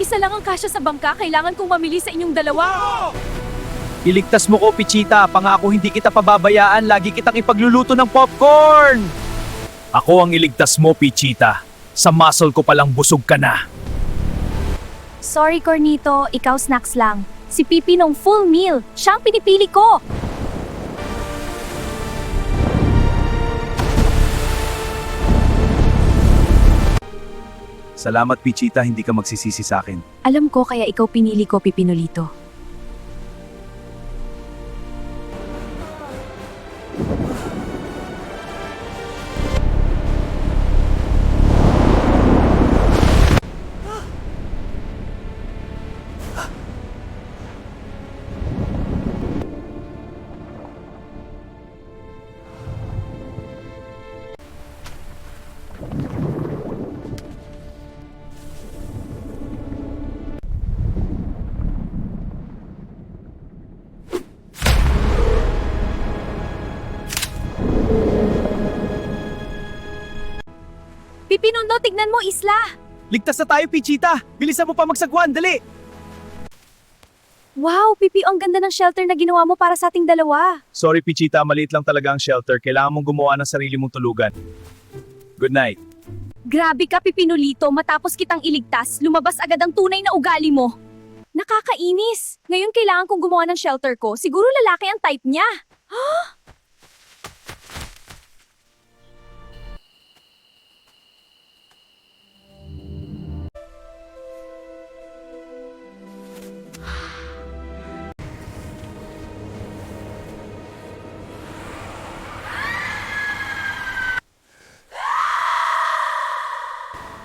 Isa lang ang kasya sa bangka, kailangan kong mamili sa inyong dalawa. Iligtas mo ko, Pichita. Pangako hindi kita pababayaan. Lagi kitang ipagluluto ng popcorn. Ako ang iligtas mo, Pichita. Sa muscle ko palang busog ka na. Sorry, Cornito. Ikaw snacks lang. Si Pipi nung full meal. Siya ang pinipili ko. Salamat, Pichita. Hindi ka magsisisi sa akin. Alam ko kaya ikaw pinili ko, Pipinolito. Pipinondo, tignan mo, isla! Ligtas na tayo, Pichita. Bilisan mo pa magsagwan. Dali! Wow, Pipi, ang ganda ng shelter na ginawa mo para sa ating dalawa. Sorry, Pichita. Maliit lang talaga ang shelter. Kailangan mong gumawa ng sarili mong tulugan. Good night. Grabe ka, Pipinolito, matapos kitang iligtas, lumabas agad ang tunay na ugali mo. Nakakainis! Ngayon kailangan kong gumawa ng shelter ko. Siguro lalaki ang type niya.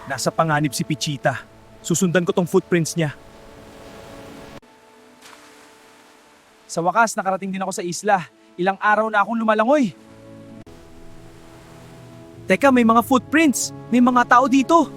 Nasa panganib si Pichita. Susundan ko tong footprints niya. Sa wakas, nakarating din ako sa isla. Ilang araw na akong lumalangoy. Teka, may mga footprints. May mga tao dito.